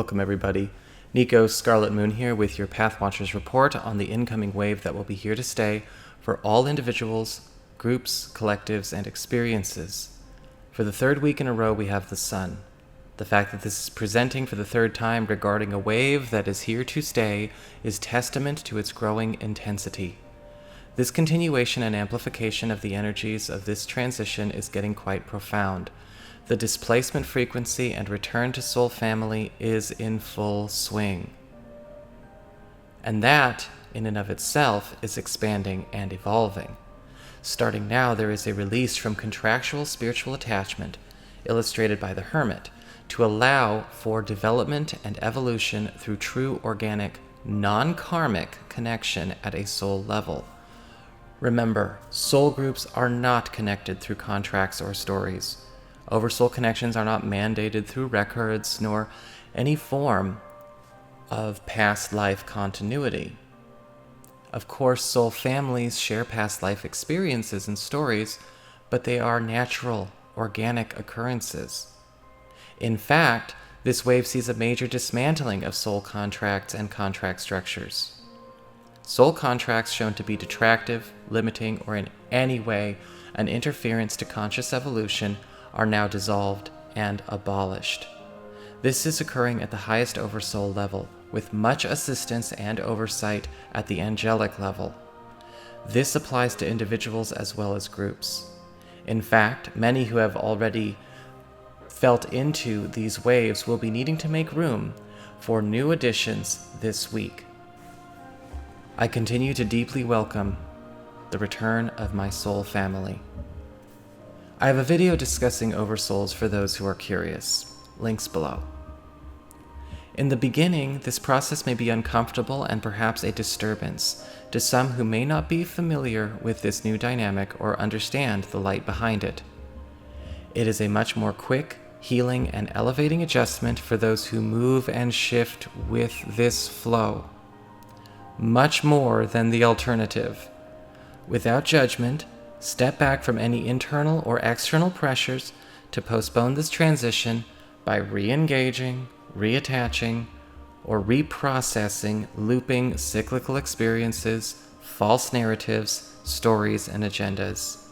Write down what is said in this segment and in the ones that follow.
Welcome everybody. NICO Scarlet Moon here with your Pathwatchers report on the incoming wave that will be here to stay for all individuals, groups, collectives, and experiences. For the third week in a row we have the Sun. The fact that this is presenting for the third time regarding a wave that is here to stay is testament to its growing intensity. This continuation and amplification of the energies of this transition is getting quite profound. The displacement frequency and return to soul family is in full swing. And that, in and of itself, is expanding and evolving. Starting now, there is a release from contractual spiritual attachment, illustrated by the Hermit, to allow for development and evolution through true organic, non-karmic connection at a soul level. Remember, soul groups are not connected through contracts or stories. Oversoul connections are not mandated through records nor any form of past life continuity. Of course, soul families share past life experiences and stories, but they are natural, organic occurrences. In fact, this wave sees a major dismantling of soul contracts and contract structures. Soul contracts shown to be detractive, limiting, or in any way an interference to conscious evolution are now dissolved and abolished. This is occurring at the highest Oversoul level, with much assistance and oversight at the angelic level. This applies to individuals as well as groups. In fact, many who have already felt into these waves will be needing to make room for new additions this week. I continue to deeply welcome the return of my soul family. I have a video discussing oversouls for those who are curious. Links below. In the beginning, this process may be uncomfortable and perhaps a disturbance to some who may not be familiar with this new dynamic or understand the light behind it. It is a much more quick, healing, and elevating adjustment for those who move and shift with this flow. Much more than the alternative. Without judgment, step back from any internal or external pressures to postpone this transition by re-engaging, reattaching, or reprocessing looping cyclical experiences, false narratives, stories, and agendas.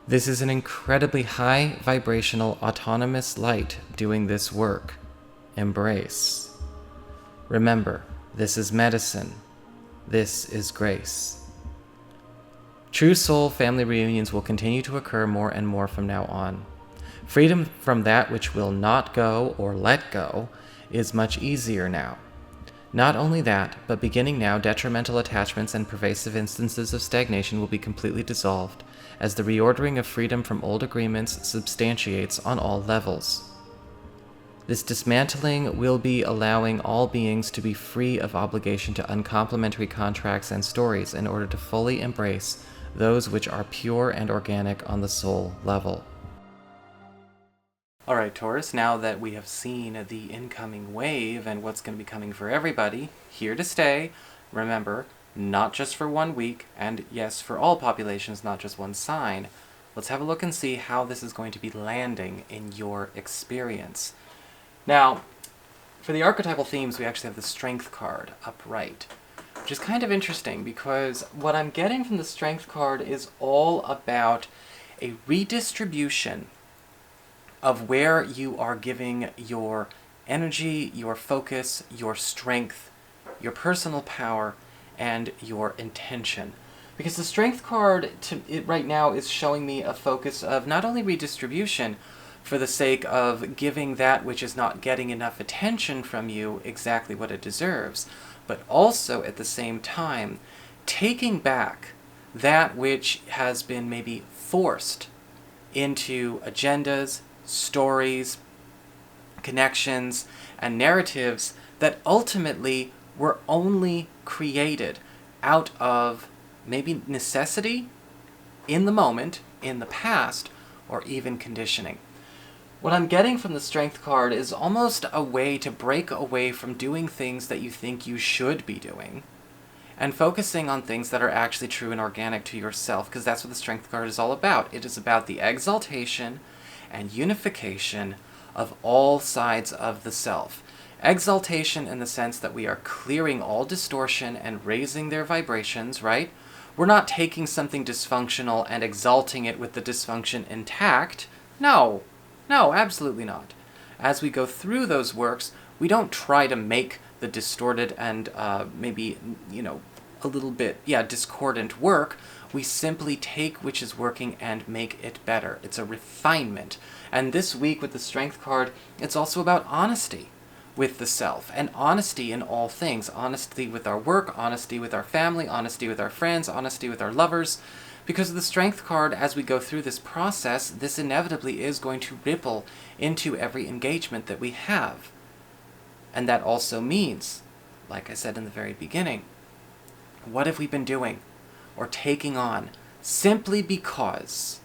This is an incredibly high vibrational autonomous light doing this work. Embrace. Remember, this is medicine. This is grace. True soul family reunions will continue to occur more and more from now on. Freedom from that which will not go or let go is much easier now. Not only that, but beginning now, detrimental attachments and pervasive instances of stagnation will be completely dissolved, as the reordering of freedom from old agreements substantiates on all levels. This dismantling will be allowing all beings to be free of obligation to uncomplimentary contracts and stories in order to fully embrace those which are pure and organic on the soul level. Alright, Taurus, now that we have seen the incoming wave and what's going to be coming for everybody, here to stay, remember, not just for 1 week, and yes, for all populations, not just one sign, let's have a look and see how this is going to be landing in your experience. Now, for the archetypal themes, we actually have the Strength card upright, which is kind of interesting because what I'm getting from the Strength card is all about a redistribution of where you are giving your energy, your focus, your strength, your personal power, and your intention. Because the Strength card right now is showing me a focus of not only redistribution for the sake of giving that which is not getting enough attention from you exactly what it deserves, but also at the same time taking back that which has been maybe forced into agendas, stories, connections, and narratives that ultimately were only created out of maybe necessity in the moment, in the past, or even conditioning. What I'm getting from the Strength card is almost a way to break away from doing things that you think you should be doing and focusing on things that are actually true and organic to yourself, because that's what the Strength card is all about. It is about the exaltation and unification of all sides of the self. Exaltation in the sense that we are clearing all distortion and raising their vibrations, right? We're not taking something dysfunctional and exalting it with the dysfunction intact. No, absolutely not. As we go through those works, we don't try to make the distorted and maybe, a little bit, discordant work. We simply take which is working and make it better. It's a refinement. And this week with the Strength card, it's also about honesty with the self, and honesty in all things. Honesty with our work, honesty with our family, honesty with our friends, honesty with our lovers. Because of the Strength card, as we go through this process, this inevitably is going to ripple into every engagement that we have. And that also means, like I said in the very beginning, what have we been doing or taking on simply because,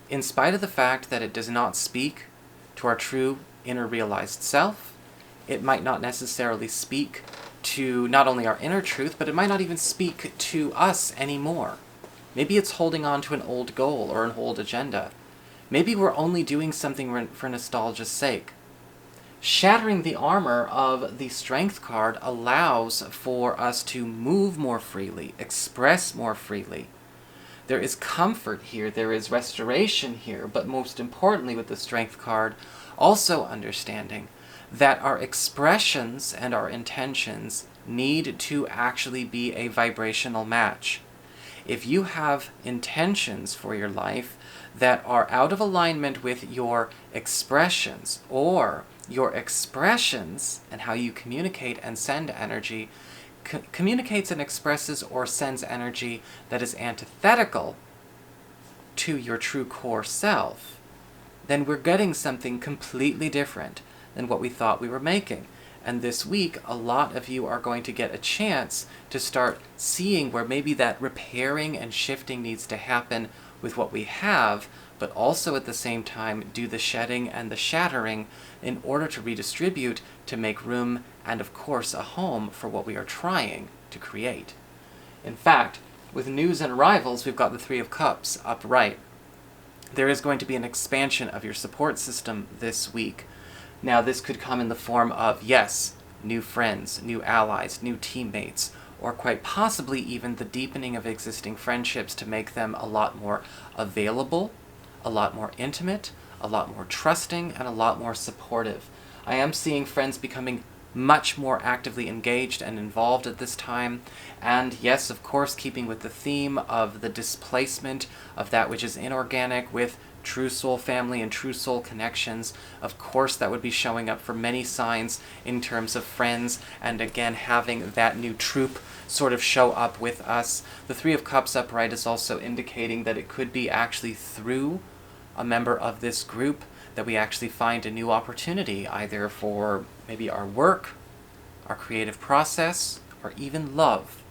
in spite of the fact that it does not speak to our true inner realized self, it might not necessarily speak to not only our inner truth, but it might not even speak to us anymore. Maybe it's holding on to an old goal or an old agenda. Maybe we're only doing something for nostalgia's sake. Shattering the armor of the Strength card allows for us to move more freely, express more freely. There is comfort here, there is restoration here, but most importantly with the Strength card, also understanding that our expressions and our intentions need to actually be a vibrational match. If you have intentions for your life that are out of alignment with your expressions, or your expressions and how you communicate and send energy communicates and expresses or sends energy that is antithetical to your true core self, then we're getting something completely different than what we thought we were making. And this week, a lot of you are going to get a chance to start seeing where maybe that repairing and shifting needs to happen with what we have, but also at the same time do the shedding and the shattering in order to redistribute, to make room, and of course a home for what we are trying to create. In fact, with news and arrivals, we've got the Three of Cups upright. There is going to be an expansion of your support system this week. Now, this could come in the form of, yes, new friends, new allies, new teammates, or quite possibly even the deepening of existing friendships to make them a lot more available, a lot more intimate, a lot more trusting, and a lot more supportive. I am seeing friends becoming much more actively engaged and involved at this time, and yes, of course, keeping with the theme of the displacement of that which is inorganic with true soul family and true soul connections. Of course, that would be showing up for many signs in terms of friends, and again, having that new troop sort of show up with us. The Three of Cups upright is also indicating that it could be actually through a member of this group that we actually find a new opportunity, either for maybe our work, our creative process, or even love.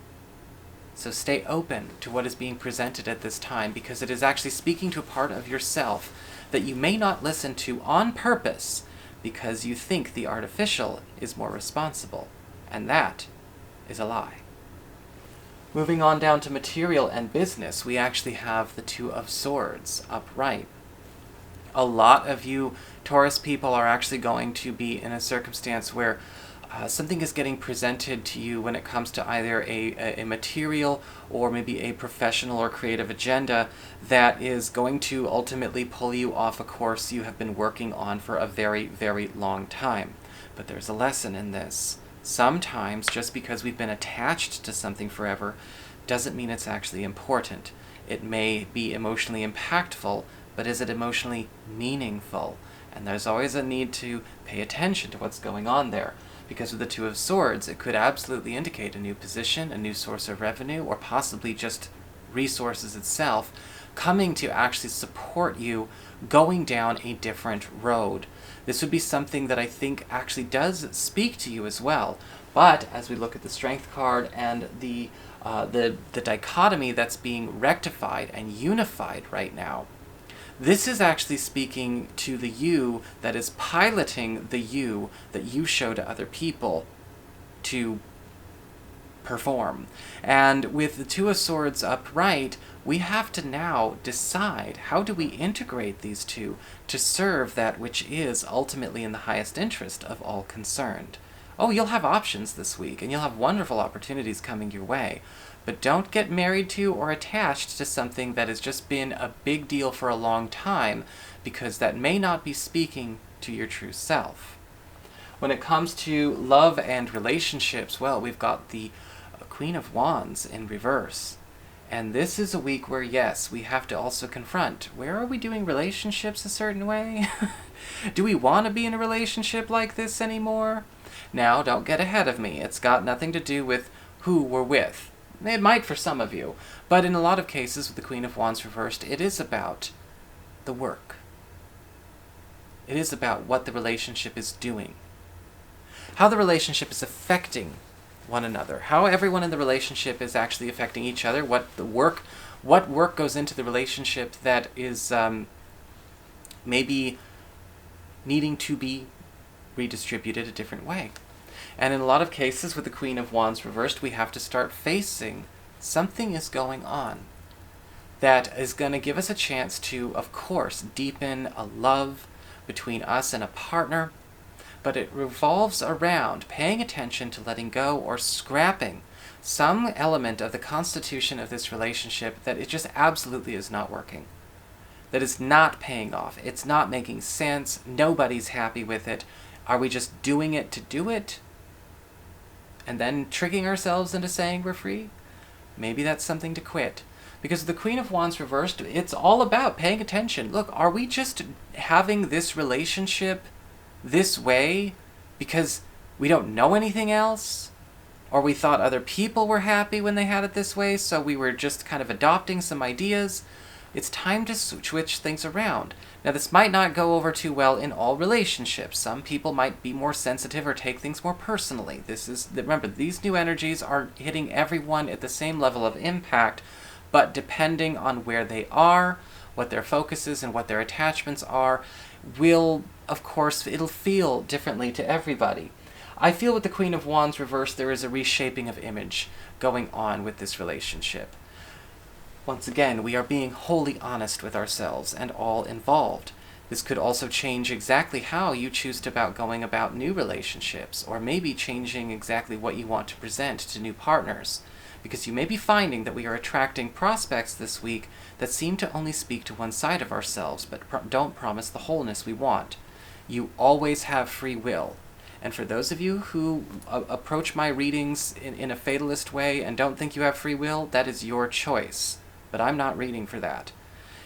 So stay open to what is being presented at this time, because it is actually speaking to a part of yourself that you may not listen to on purpose because you think the artificial is more responsible, and that is a lie. Moving on down to material and business, we actually have the Two of Swords upright. A lot of you Taurus people are actually going to be in a circumstance where something is getting presented to you when it comes to either a material or maybe a professional or creative agenda that is going to ultimately pull you off a course you have been working on for a very, very long time. But there's a lesson in this. Sometimes, just because we've been attached to something forever doesn't mean it's actually important. It may be emotionally impactful, but is it emotionally meaningful? And there's always a need to pay attention to what's going on there. Because with the Two of Swords, it could absolutely indicate a new position, a new source of revenue, or possibly just resources itself coming to actually support you going down a different road. This would be something that I think actually does speak to you as well. But as we look at the Strength card and the dichotomy that's being rectified and unified right now, this is actually speaking to the you that is piloting the you that you show to other people to perform. And with the Two of Swords upright, we have to now decide, how do we integrate these two to serve that which is ultimately in the highest interest of all concerned? oh, you'll have options this week, and you'll have wonderful opportunities coming your way. But don't get married to or attached to something that has just been a big deal for a long time, because that may not be speaking to your true self. When it comes to love and relationships, well, we've got the Queen of Wands in reverse. And this is a week where, yes, we have to also confront, where are we doing relationships a certain way? Do we want to be in a relationship like this anymore? Now, don't get ahead of me. It's got nothing to do with who we're with. It might for some of you, but in a lot of cases with the Queen of Wands reversed, it is about the work. It is about what the relationship is doing. How the relationship is affecting one another. How everyone in the relationship is actually affecting each other. What work goes into the relationship that is maybe needing to be redistributed a different way. And in a lot of cases with the Queen of Wands reversed, we have to start facing something is going on that is going to give us a chance to, of course, deepen a love between us and a partner, but it revolves around paying attention to letting go or scrapping some element of the constitution of this relationship that it just absolutely is not working. That is not paying off. It's not making sense. Nobody's happy with it. Are we just doing it to do it? And then tricking ourselves into saying we're free? Maybe that's something to quit. Because the Queen of Wands reversed, it's all about paying attention. Look, are we just having this relationship this way because we don't know anything else? Or we thought other people were happy when they had it this way, so we were just kind of adopting some ideas? It's time to switch things around. Now, this might not go over too well in all relationships. Some people might be more sensitive or take things more personally. Remember, these new energies are hitting everyone at the same level of impact, but depending on where they are, what their focus is, and what their attachments are, of course, it'll feel differently to everybody. I feel with the Queen of Wands reversed, there is a reshaping of image going on with this relationship. Once again, we are being wholly honest with ourselves and all involved. This could also change exactly how you choose to going about new relationships, or maybe changing exactly what you want to present to new partners. Because you may be finding that we are attracting prospects this week that seem to only speak to one side of ourselves, but don't promise the wholeness we want. You always have free will. And for those of you who approach my readings in a fatalist way and don't think you have free will, that is your choice. But I'm not reading for that.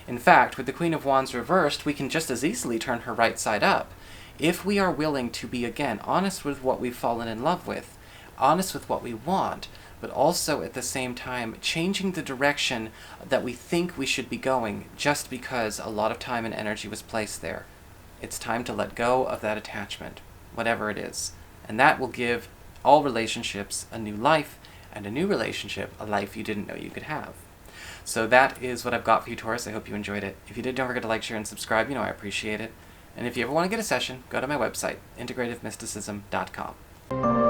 In fact, with the Queen of Wands reversed, we can just as easily turn her right side up. If we are willing to be, again, honest with what we've fallen in love with, honest with what we want, but also at the same time changing the direction that we think we should be going just because a lot of time and energy was placed there. It's time to let go of that attachment, whatever it is. And that will give all relationships a new life, and a new relationship a life you didn't know you could have. So that is what I've got for you, Taurus. I hope you enjoyed it. If you did, don't forget to like, share, and subscribe. You know I appreciate it. And if you ever want to get a session, go to my website, integrativemysticism.com.